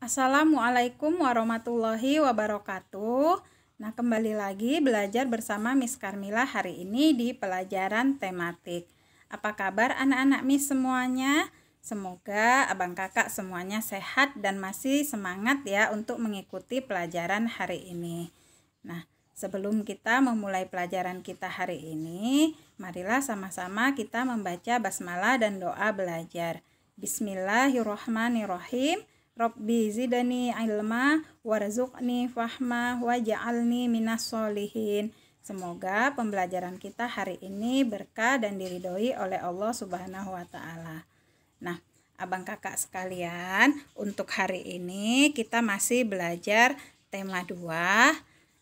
Assalamualaikum warahmatullahi wabarakatuh. Nah, kembali lagi belajar bersama Miss Karmila hari ini di pelajaran tematik. Apa kabar anak-anak Miss semuanya? Semoga abang kakak semuanya sehat dan masih semangat ya untuk mengikuti pelajaran hari ini. Nah, sebelum kita memulai pelajaran kita hari ini, marilah sama-sama kita membaca basmalah dan doa belajar. Bismillahirrahmanirrahim. Rabbi zidani ilma warzuqni fahma waj'alni minas solihin. Semoga pembelajaran kita hari ini berkah dan diridhoi oleh Allah Subhanahu wa taala. Nah, abang kakak sekalian, untuk hari ini kita masih belajar tema 2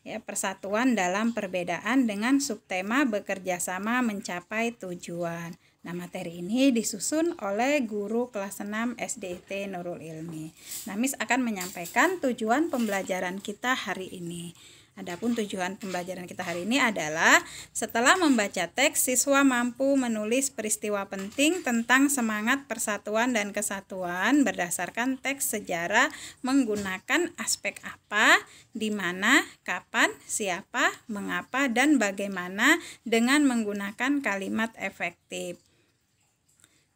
ya, persatuan dalam perbedaan dengan subtema bekerja sama mencapai tujuan. Nah, materi ini disusun oleh guru kelas 6 SDIT Nurul Ilmi. Nah, Miss akan menyampaikan tujuan pembelajaran kita hari ini. Adapun tujuan pembelajaran kita hari ini adalah setelah membaca teks, siswa mampu menulis peristiwa penting tentang semangat persatuan dan kesatuan berdasarkan teks sejarah menggunakan aspek apa, di mana, kapan, siapa, mengapa, dan bagaimana dengan menggunakan kalimat efektif.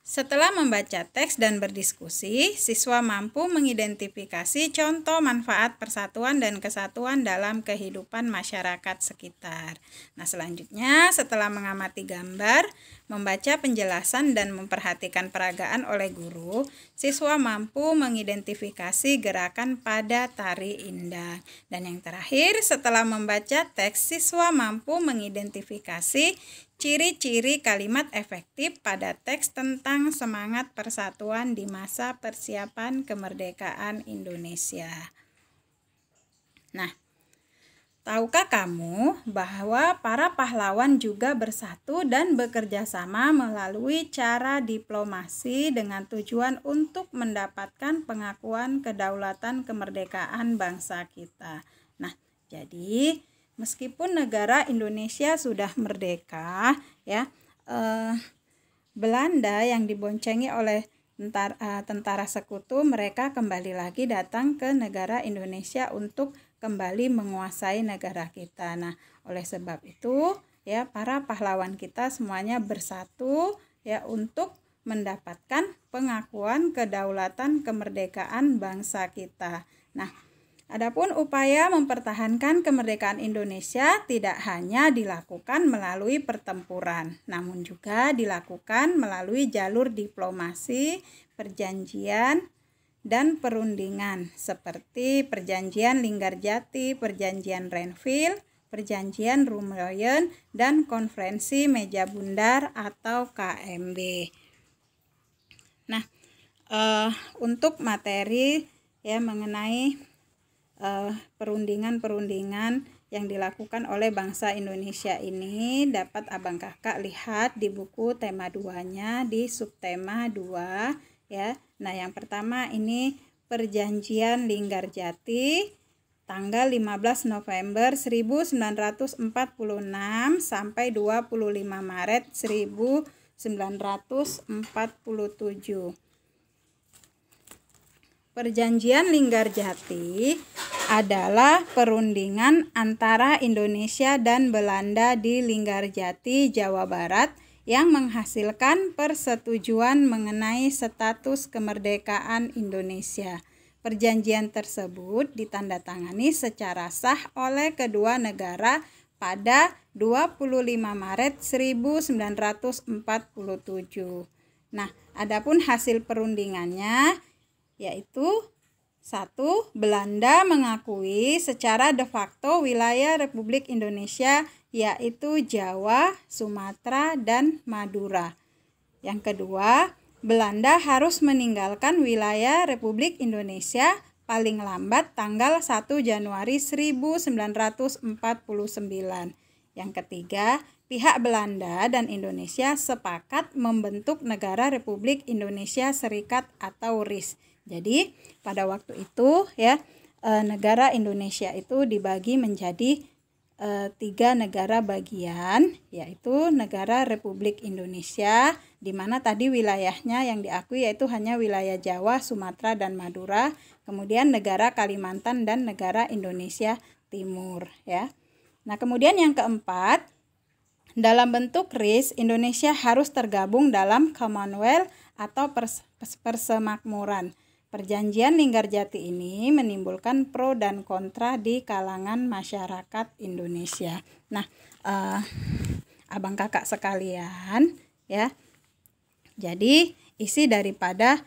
Setelah membaca teks dan berdiskusi, siswa mampu mengidentifikasi contoh manfaat persatuan dan kesatuan dalam kehidupan masyarakat sekitar. Nah, selanjutnya setelah mengamati gambar, membaca penjelasan dan memperhatikan peragaan oleh guru, siswa mampu mengidentifikasi gerakan pada tari indah. Dan yang terakhir, setelah membaca teks, siswa mampu mengidentifikasi ciri-ciri kalimat efektif pada teks tentang semangat persatuan di masa persiapan kemerdekaan Indonesia. Nah, tahukah kamu bahwa para pahlawan juga bersatu dan bekerja sama melalui cara diplomasi dengan tujuan untuk mendapatkan pengakuan kedaulatan kemerdekaan bangsa kita. Nah, jadi meskipun negara Indonesia sudah merdeka, ya, Belanda yang diboncengi oleh tentara sekutu, mereka kembali lagi datang ke negara Indonesia untuk kembali menguasai negara kita. Nah, oleh sebab itu, ya, para pahlawan kita semuanya bersatu ya untuk mendapatkan pengakuan kedaulatan kemerdekaan bangsa kita. Nah, adapun upaya mempertahankan kemerdekaan Indonesia tidak hanya dilakukan melalui pertempuran, namun juga dilakukan melalui jalur diplomasi, perjanjian, dan perundingan seperti Perjanjian Linggarjati, Perjanjian Renville, Perjanjian Rumroyen, dan Konferensi Meja Bundar atau KMB. Nah, untuk materi ya mengenai perundingan-perundingan yang dilakukan oleh bangsa Indonesia ini dapat abang kakak lihat di buku tema 2-nya di subtema 2 ya. Nah, yang pertama ini Perjanjian Linggarjati tanggal 15 November 1946 sampai 25 Maret 1947. Perjanjian Linggarjati adalah perundingan antara Indonesia dan Belanda di Linggarjati, Jawa Barat yang menghasilkan persetujuan mengenai status kemerdekaan Indonesia. Perjanjian tersebut ditandatangani secara sah oleh kedua negara pada 25 Maret 1947. Nah, adapun hasil perundingannya yaitu 1. Belanda mengakui secara de facto wilayah Republik Indonesia yaitu Jawa, Sumatera, dan Madura. Yang kedua, Belanda harus meninggalkan wilayah Republik Indonesia paling lambat tanggal 1 Januari 1949. Yang ketiga, pihak Belanda dan Indonesia sepakat membentuk Negara Republik Indonesia Serikat atau RIS. Jadi pada waktu itu ya negara Indonesia itu dibagi menjadi 3 negara bagian, yaitu negara Republik Indonesia, di mana tadi wilayahnya yang diakui yaitu hanya wilayah Jawa, Sumatera, dan Madura, kemudian negara Kalimantan dan negara Indonesia Timur ya. Nah, kemudian yang keempat, dalam bentuk RIS, Indonesia harus tergabung dalam Commonwealth atau persemakmuran. Perjanjian Linggarjati ini menimbulkan pro dan kontra di kalangan masyarakat Indonesia. Nah, abang kakak sekalian ya, jadi isi daripada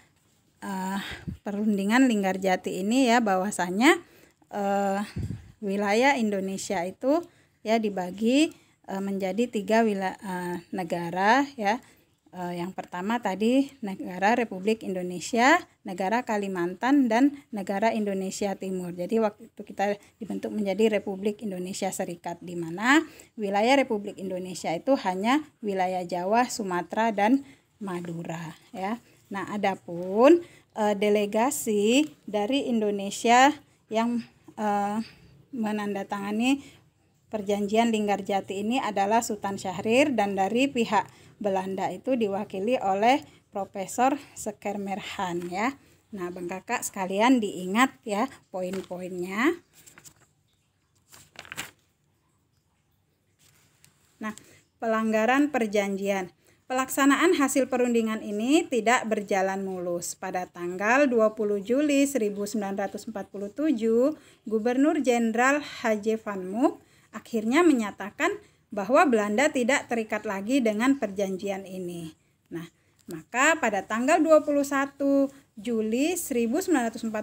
perundingan Linggarjati ini ya, bahwasanya wilayah Indonesia itu ya dibagi menjadi 3 negara ya. Yang pertama tadi negara Republik Indonesia, negara Kalimantan, dan negara Indonesia Timur. Jadi waktu itu kita dibentuk menjadi Republik Indonesia Serikat, di mana wilayah Republik Indonesia itu hanya wilayah Jawa, Sumatera, dan Madura ya. Nah, adapun delegasi dari Indonesia yang menandatangani perjanjian Linggarjati ini adalah Sultan Syahrir, dan dari pihak Belanda itu diwakili oleh Profesor Schermerhard ya. Nah, Bang Kakak sekalian diingat ya poin-poinnya. Nah, pelanggaran perjanjian. Pelaksanaan hasil perundingan ini tidak berjalan mulus. Pada tanggal 20 Juli 1947, Gubernur Jenderal H.J. Van Mook akhirnya menyatakan bahwa Belanda tidak terikat lagi dengan perjanjian ini. Nah, maka pada tanggal 21 Juli 1947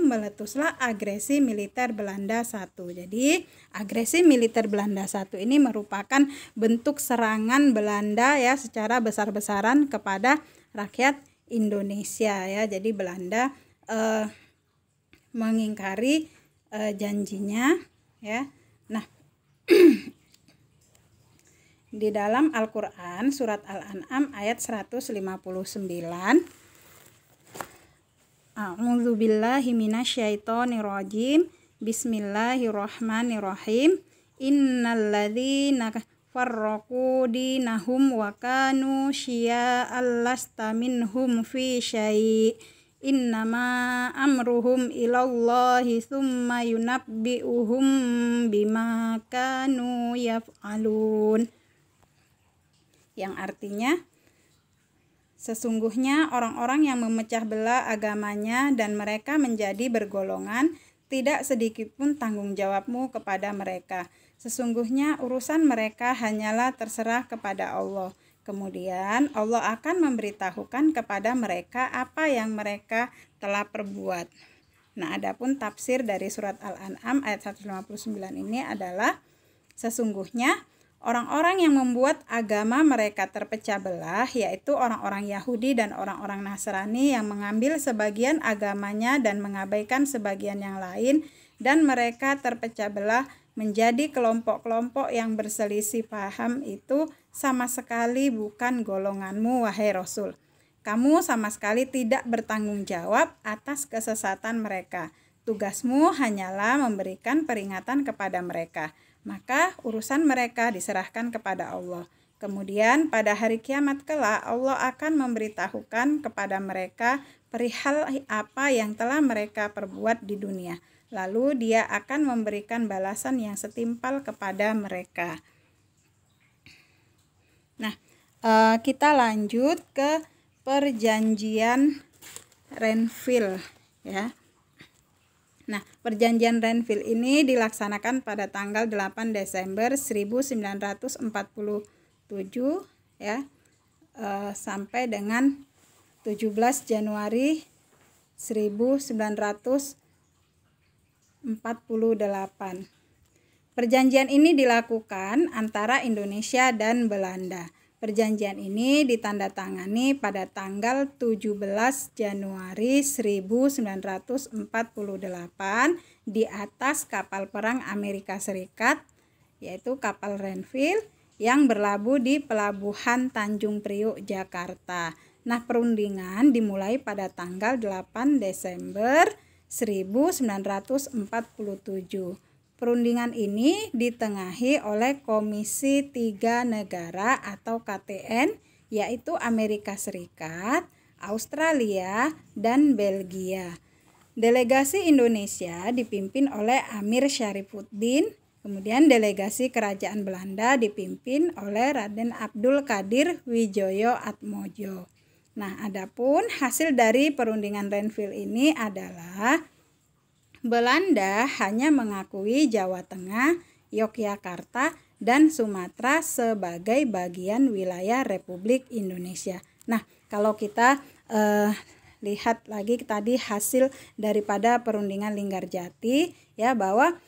meletuslah agresi militer Belanda I. Jadi, agresi militer Belanda I ini merupakan bentuk serangan Belanda ya secara besar-besaran kepada rakyat Indonesia ya. Jadi Belanda mengingkari janjinya ya. Nah, di dalam Al-Quran surat Al-An'am ayat 159, A'udzubillahi minasyaitonirrajim, Bismillahirrahmanirrahim, Innalladzina farraqu dinahum wa kanu syia'an lasta minhum fi syai' innama amruhum ilallahi thumma yunabbi'uhum bima kanu yaf'alun. Yang artinya, sesungguhnya orang-orang yang memecah belah agamanya dan mereka menjadi bergolongan, tidak sedikit pun tanggung jawabmu kepada mereka. Sesungguhnya urusan mereka hanyalah terserah kepada Allah. Kemudian Allah akan memberitahukan kepada mereka apa yang mereka telah perbuat. Nah, adapun tafsir dari surat Al-An'am ayat 159 ini adalah, sesungguhnya orang-orang yang membuat agama mereka terpecah belah, yaitu orang-orang Yahudi dan orang-orang Nasrani yang mengambil sebagian agamanya dan mengabaikan sebagian yang lain, dan mereka terpecah belah menjadi kelompok-kelompok yang berselisih paham, itu sama sekali bukan golonganmu, wahai Rasul. Kamu sama sekali tidak bertanggung jawab atas kesesatan mereka. Tugasmu hanyalah memberikan peringatan kepada mereka. Maka urusan mereka diserahkan kepada Allah. Kemudian pada hari kiamat kelak Allah akan memberitahukan kepada mereka perihal apa yang telah mereka perbuat di dunia. Lalu Dia akan memberikan balasan yang setimpal kepada mereka. Nah, kita lanjut ke perjanjian Renville ya. Nah, perjanjian Renville ini dilaksanakan pada tanggal 8 Desember 1947 ya, sampai dengan 17 Januari 1948. Perjanjian ini dilakukan antara Indonesia dan Belanda. Perjanjian ini ditandatangani pada tanggal 17 Januari 1948 di atas kapal perang Amerika Serikat, yaitu kapal Renville yang berlabuh di pelabuhan Tanjung Priuk, Jakarta. Nah, perundingan dimulai pada tanggal 8 Desember 1947. perundingan ini ditengahi oleh Komisi 3 Negara atau KTN, yaitu Amerika Serikat, Australia, dan Belgia. Delegasi Indonesia dipimpin oleh Amir Syarifuddin, kemudian delegasi Kerajaan Belanda dipimpin oleh Raden Abdul Qadir Widjojo Atmojo. Nah, adapun hasil dari perundingan Renville ini adalah Belanda hanya mengakui Jawa Tengah, Yogyakarta, dan Sumatera sebagai bagian wilayah Republik Indonesia. Nah, kalau kita lihat lagi tadi hasil daripada perundingan Linggarjati, ya, bahwa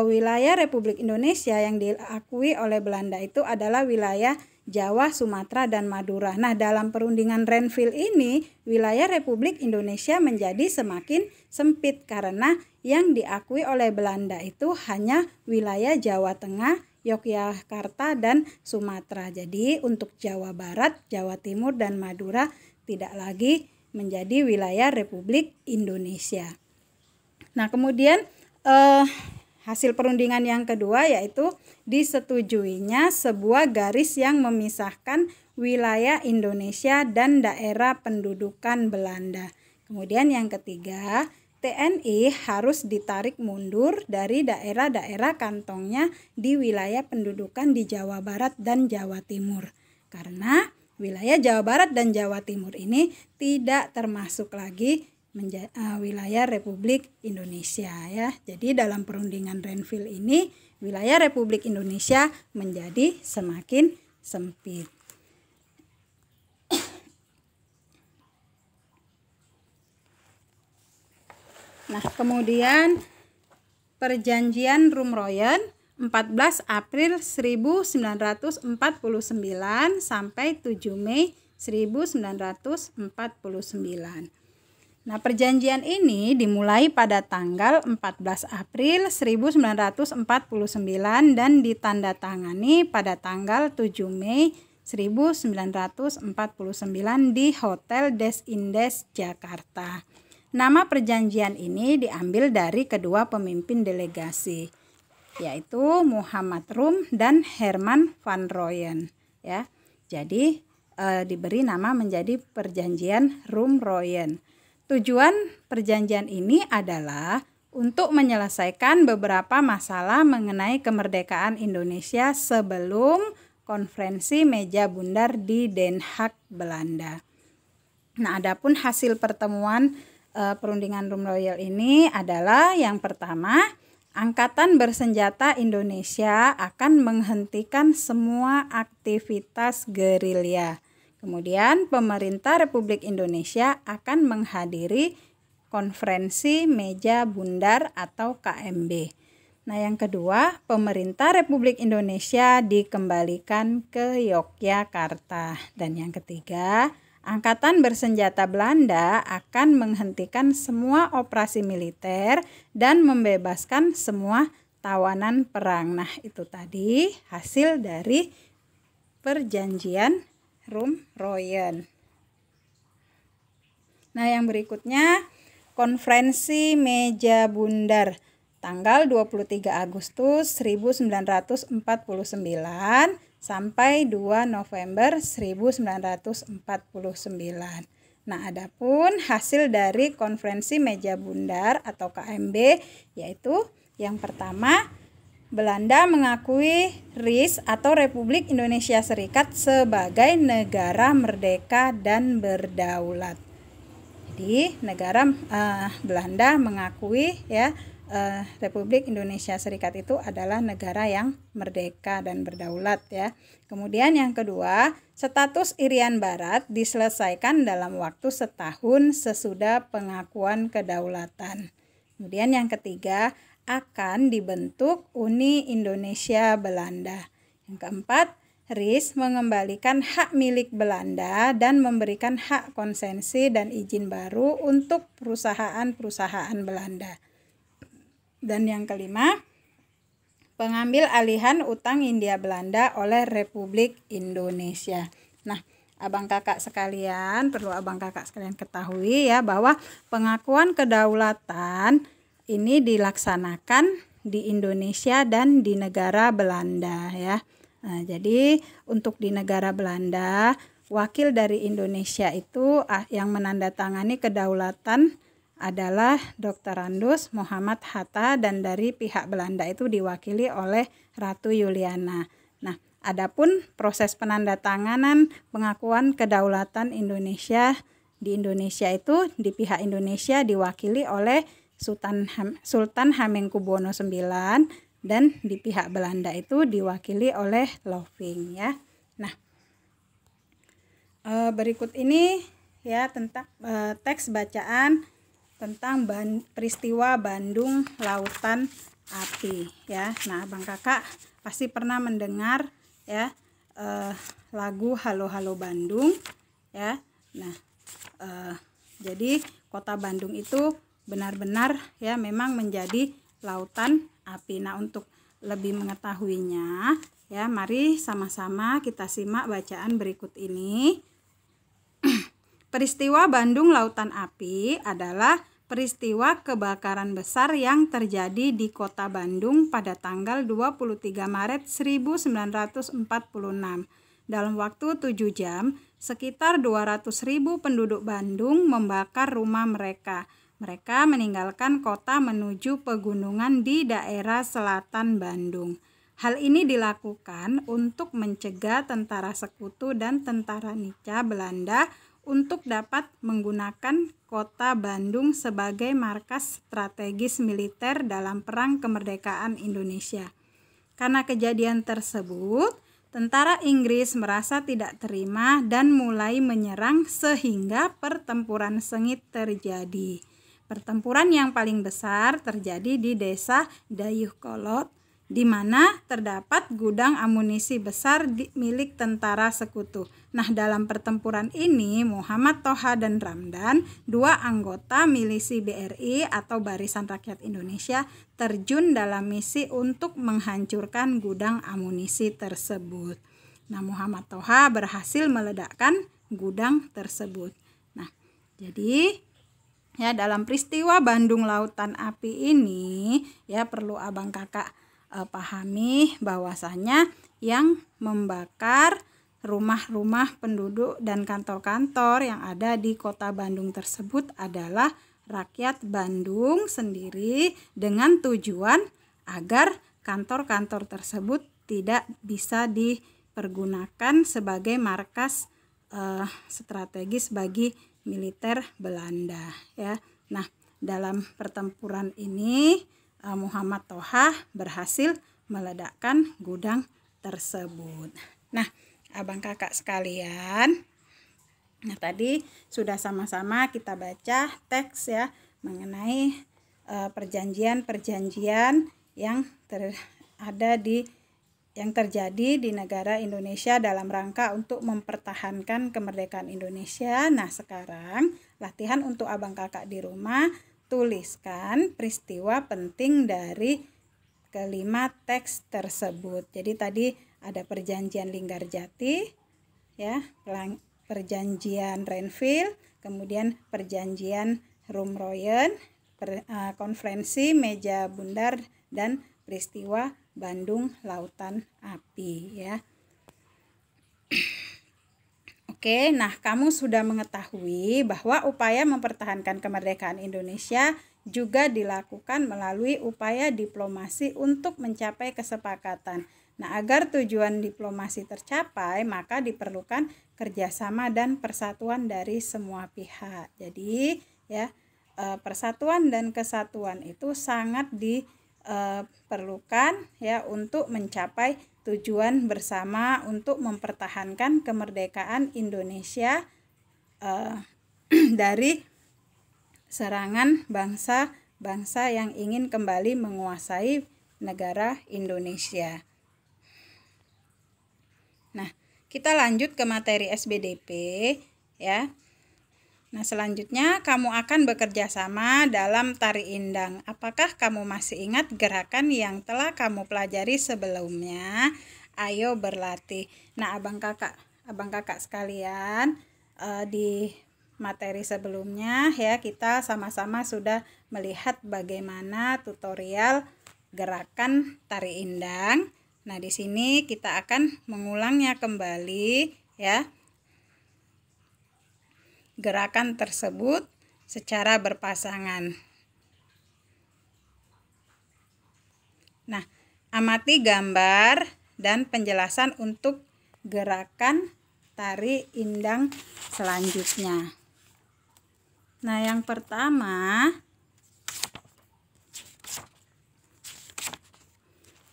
wilayah Republik Indonesia yang diakui oleh Belanda itu adalah wilayah Jawa, Sumatera, dan Madura. Nah, dalam perundingan Renville ini, wilayah Republik Indonesia menjadi semakin sempit karena yang diakui oleh Belanda itu hanya wilayah Jawa Tengah, Yogyakarta, dan Sumatera. Jadi, untuk Jawa Barat, Jawa Timur, dan Madura tidak lagi menjadi wilayah Republik Indonesia. Nah, kemudian hasil perundingan yang kedua yaitu disetujuinya sebuah garis yang memisahkan wilayah Indonesia dan daerah pendudukan Belanda. Kemudian yang ketiga, TNI harus ditarik mundur dari daerah-daerah kantongnya di wilayah pendudukan di Jawa Barat dan Jawa Timur. Karena wilayah Jawa Barat dan Jawa Timur ini tidak termasuk lagi wilayah Republik Indonesia, ya. Jadi dalam perundingan Renville ini wilayah Republik Indonesia menjadi semakin sempit. Nah, kemudian Perjanjian Rumroyen 14 April 1949 sampai 7 Mei 1949. Nah, perjanjian ini dimulai pada tanggal 14 April 1949 dan ditandatangani pada tanggal 7 Mei 1949 di Hotel Des Indes, Jakarta. Nama perjanjian ini diambil dari kedua pemimpin delegasi, yaitu Muhammad Rum dan Herman van Rooyen, ya. Jadi diberi nama menjadi Perjanjian Rumroyen. Tujuan perjanjian ini adalah untuk menyelesaikan beberapa masalah mengenai kemerdekaan Indonesia sebelum konferensi meja bundar di Den Haag, Belanda. Nah, adapun hasil pertemuan perundingan Rumroyen ini adalah yang pertama, Angkatan Bersenjata Indonesia akan menghentikan semua aktivitas gerilya. Kemudian pemerintah Republik Indonesia akan menghadiri konferensi meja bundar atau KMB. Nah, yang kedua, pemerintah Republik Indonesia dikembalikan ke Yogyakarta. Dan yang ketiga, Angkatan Bersenjata Belanda akan menghentikan semua operasi militer dan membebaskan semua tawanan perang. Nah, itu tadi hasil dari perjanjian Rumroyen. Nah, yang berikutnya konferensi meja bundar tanggal 23 Agustus 1949 sampai 2 November 1949. Nah, adapun hasil dari konferensi meja bundar atau KMB yaitu yang pertama, Belanda mengakui RIS atau Republik Indonesia Serikat sebagai negara merdeka dan berdaulat. Jadi negara Belanda mengakui, ya, Republik Indonesia Serikat itu adalah negara yang merdeka dan berdaulat, ya. Kemudian yang kedua, status Irian Barat diselesaikan dalam waktu setahun sesudah pengakuan kedaulatan. Kemudian yang ketiga, akan dibentuk Uni Indonesia Belanda. Yang keempat, RIS mengembalikan hak milik Belanda dan memberikan hak konsensi dan izin baru untuk perusahaan-perusahaan Belanda. Dan yang kelima, pengambil alihan utang Hindia Belanda oleh Republik Indonesia. Nah, abang kakak sekalian, perlu abang kakak sekalian ketahui, ya, bahwa pengakuan kedaulatan ini dilaksanakan di Indonesia dan di negara Belanda ya. Nah, jadi untuk di negara Belanda, wakil dari Indonesia itu yang menandatangani kedaulatan adalah Dr. Randus Muhammad Hatta, dan dari pihak Belanda itu diwakili oleh Ratu Juliana. Nah, adapun proses penandatanganan pengakuan kedaulatan Indonesia di Indonesia itu di pihak Indonesia diwakili oleh Sultan Hamengkubuwono IX, dan di pihak Belanda itu diwakili oleh Loving ya. Nah, berikut ini ya tentang teks bacaan tentang peristiwa Bandung Lautan Api ya. Nah, Abang Kakak pasti pernah mendengar ya lagu Halo Halo Bandung ya. Nah, jadi kota Bandung itu benar-benar ya memang menjadi lautan api. Nah, untuk lebih mengetahuinya ya, mari sama-sama kita simak bacaan berikut ini. Peristiwa Bandung Lautan Api adalah peristiwa kebakaran besar yang terjadi di kota Bandung pada tanggal 23 Maret 1946. Dalam waktu 7 jam, sekitar 200.000 penduduk Bandung membakar rumah mereka. Mereka meninggalkan kota menuju pegunungan di daerah selatan Bandung. Hal ini dilakukan untuk mencegah tentara sekutu dan tentara Nica Belanda untuk dapat menggunakan kota Bandung sebagai markas strategis militer dalam Perang Kemerdekaan Indonesia. Karena kejadian tersebut, tentara Inggris merasa tidak terima dan mulai menyerang sehingga pertempuran sengit terjadi. Pertempuran yang paling besar terjadi di desa Dayeuhkolot, di mana terdapat gudang amunisi besar milik tentara sekutu. Nah, dalam pertempuran ini Muhammad Toha dan Ramdan, dua anggota milisi BRI atau Barisan Rakyat Indonesia, terjun dalam misi untuk menghancurkan gudang amunisi tersebut. Nah, Muhammad Toha berhasil meledakkan gudang tersebut. Nah, jadi ya dalam peristiwa Bandung Lautan Api ini ya perlu Abang Kakak pahami bahwasanya yang membakar rumah-rumah penduduk dan kantor-kantor yang ada di kota Bandung tersebut adalah rakyat Bandung sendiri, dengan tujuan agar kantor-kantor tersebut tidak bisa dipergunakan sebagai markas strategis bagi militer Belanda ya. Nah, dalam pertempuran ini Muhammad Toha berhasil meledakkan gudang tersebut. Nah, Abang Kakak sekalian, nah tadi sudah sama-sama kita baca teks ya mengenai perjanjian-perjanjian yang terjadi di negara Indonesia dalam rangka untuk mempertahankan kemerdekaan Indonesia. Nah, sekarang latihan untuk Abang Kakak di rumah, tuliskan peristiwa penting dari kelima teks tersebut. Jadi tadi ada perjanjian Linggarjati ya, perjanjian Renville, kemudian perjanjian Rumroyen, konferensi meja bundar, dan peristiwa Bandung Lautan Api ya. Oke, nah kamu sudah mengetahui bahwa upaya mempertahankan kemerdekaan Indonesia juga dilakukan melalui upaya diplomasi untuk mencapai kesepakatan. Nah, agar tujuan diplomasi tercapai, maka diperlukan kerjasama dan persatuan dari semua pihak. Jadi, ya, persatuan dan kesatuan itu sangat diperlukan ya untuk mencapai tujuan bersama untuk mempertahankan kemerdekaan Indonesia dari serangan bangsa-bangsa yang ingin kembali menguasai negara Indonesia. Nah, kita lanjut ke materi SBDP ya. Nah, selanjutnya kamu akan bekerja sama dalam tari indang. Apakah kamu masih ingat gerakan yang telah kamu pelajari sebelumnya? Ayo berlatih. Nah, abang kakak sekalian, di materi sebelumnya ya kita sama-sama sudah melihat bagaimana tutorial gerakan tari indang. Nah, di sini kita akan mengulangnya kembali ya. Gerakan tersebut secara berpasangan. Nah, amati gambar dan penjelasan untuk gerakan tari indang selanjutnya. Nah, yang pertama,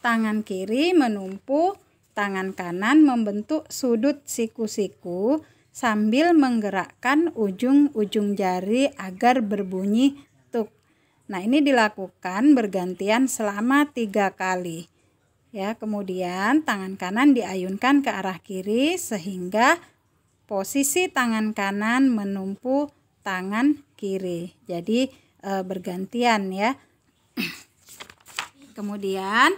tangan kiri menumpu tangan kanan membentuk sudut siku-siku sambil menggerakkan ujung-ujung jari agar berbunyi tuk. Nah, ini dilakukan bergantian selama 3 kali. Ya, kemudian tangan kanan diayunkan ke arah kiri sehingga posisi tangan kanan menumpu tangan kiri. Jadi bergantian ya. Kemudian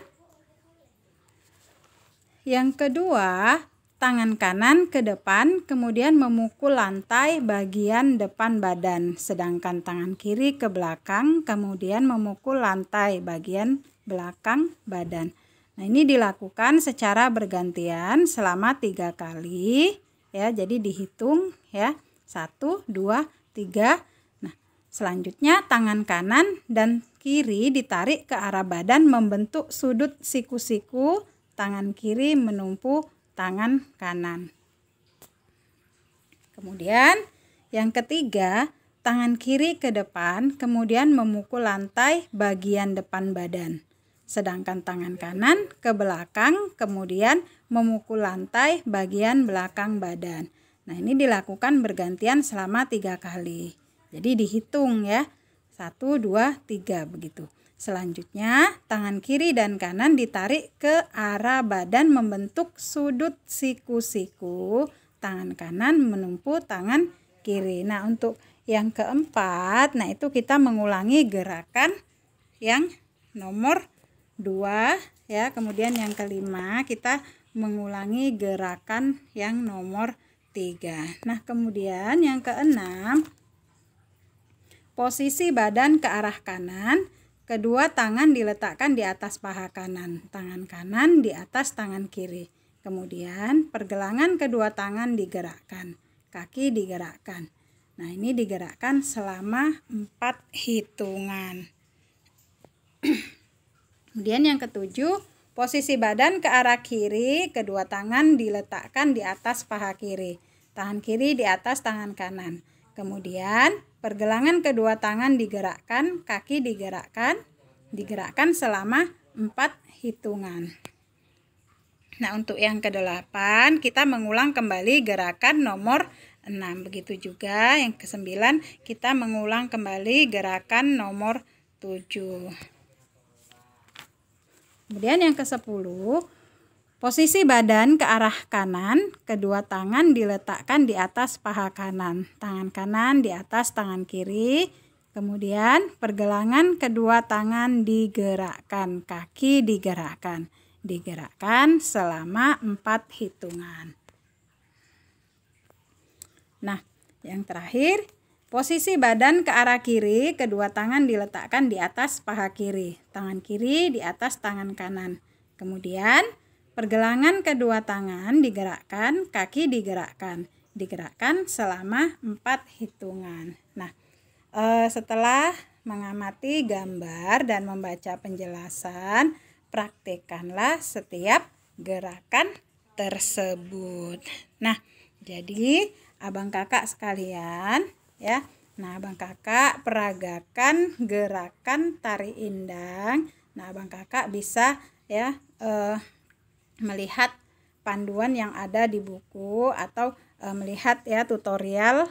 yang kedua, tangan kanan ke depan kemudian memukul lantai bagian depan badan, sedangkan tangan kiri ke belakang kemudian memukul lantai bagian belakang badan. Nah, ini dilakukan secara bergantian selama 3 kali ya. Jadi dihitung ya. 1, 2, 3. Nah, selanjutnya tangan kanan dan kiri ditarik ke arah badan membentuk sudut siku-siku. Tangan kiri menumpu tangan kanan. Kemudian yang ketiga, tangan kiri ke depan kemudian memukul lantai bagian depan badan. Sedangkan tangan kanan ke belakang kemudian memukul lantai bagian belakang badan. Nah, ini dilakukan bergantian selama 3 kali. Jadi dihitung ya. 1, 2, 3 begitu. Selanjutnya, tangan kiri dan kanan ditarik ke arah badan membentuk sudut siku-siku. Tangan kanan menumpu tangan kiri. Nah, untuk yang keempat, nah itu kita mengulangi gerakan yang nomor 2 ya. Kemudian yang kelima kita mengulangi gerakan yang nomor 3. Nah, kemudian yang keenam, posisi badan ke arah kanan. Kedua tangan diletakkan di atas paha kanan, tangan kanan di atas tangan kiri. Kemudian pergelangan kedua tangan digerakkan, kaki digerakkan. Nah, ini digerakkan selama 4 hitungan. Kemudian yang ketujuh, posisi badan ke arah kiri, kedua tangan diletakkan di atas paha kiri, tangan kiri di atas tangan kanan. Kemudian pergelangan kedua tangan digerakkan, kaki digerakkan selama 4 hitungan. Nah, untuk yang ke-8 kita mengulang kembali gerakan nomor 6. Begitu juga yang ke-9 kita mengulang kembali gerakan nomor 7. Kemudian yang ke-10, posisi badan ke arah kanan, kedua tangan diletakkan di atas paha kanan, tangan kanan di atas tangan kiri. Kemudian pergelangan kedua tangan digerakkan, kaki digerakkan selama 4 hitungan. Nah, yang terakhir, posisi badan ke arah kiri, kedua tangan diletakkan di atas paha kiri, tangan kiri di atas tangan kanan. Kemudian pergelangan kedua tangan digerakkan, kaki digerakkan selama 4 hitungan. Nah, setelah mengamati gambar dan membaca penjelasan, praktekkanlah setiap gerakan tersebut. Nah, jadi abang kakak sekalian ya. Nah, abang kakak peragakan gerakan tari indang. Nah, abang kakak bisa ya melihat panduan yang ada di buku atau melihat ya tutorial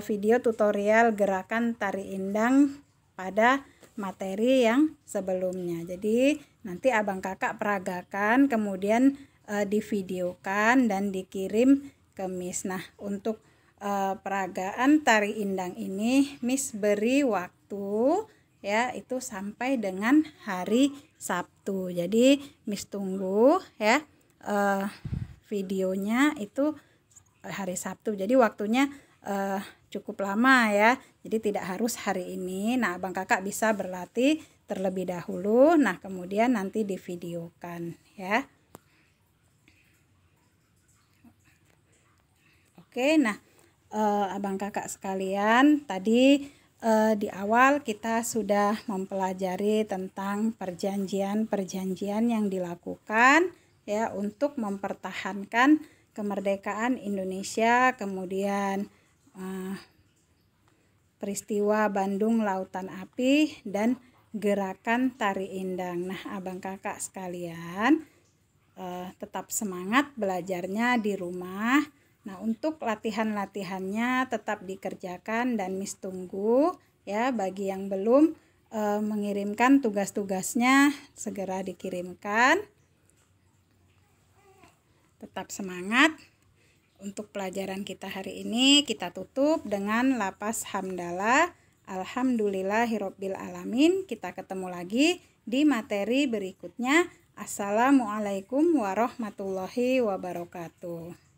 video tutorial gerakan tari indang pada materi yang sebelumnya. Jadi nanti abang kakak peragakan kemudian divideokan dan dikirim ke Miss. Nah, untuk peragaan tari indang ini Miss beri waktu ya itu sampai dengan hari Sabtu. Jadi Miss tunggu ya videonya itu hari Sabtu. Jadi waktunya cukup lama ya. Jadi tidak harus hari ini. Nah, abang kakak bisa berlatih terlebih dahulu. Nah, kemudian nanti divideokan ya. Oke, nah abang kakak sekalian, tadi di awal kita sudah mempelajari tentang perjanjian-perjanjian yang dilakukan ya untuk mempertahankan kemerdekaan Indonesia, kemudian peristiwa Bandung Lautan Api dan gerakan Tari Indang. Nah, abang kakak sekalian, tetap semangat belajarnya di rumah. Nah, untuk latihan-latihannya tetap dikerjakan dan Miss tunggu ya. Bagi yang belum mengirimkan tugas-tugasnya, segera dikirimkan. Tetap semangat. Untuk pelajaran kita hari ini kita tutup dengan lafaz hamdalah. Alhamdulillahirabbil alamin. Kita ketemu lagi di materi berikutnya. Assalamualaikum warahmatullahi wabarakatuh.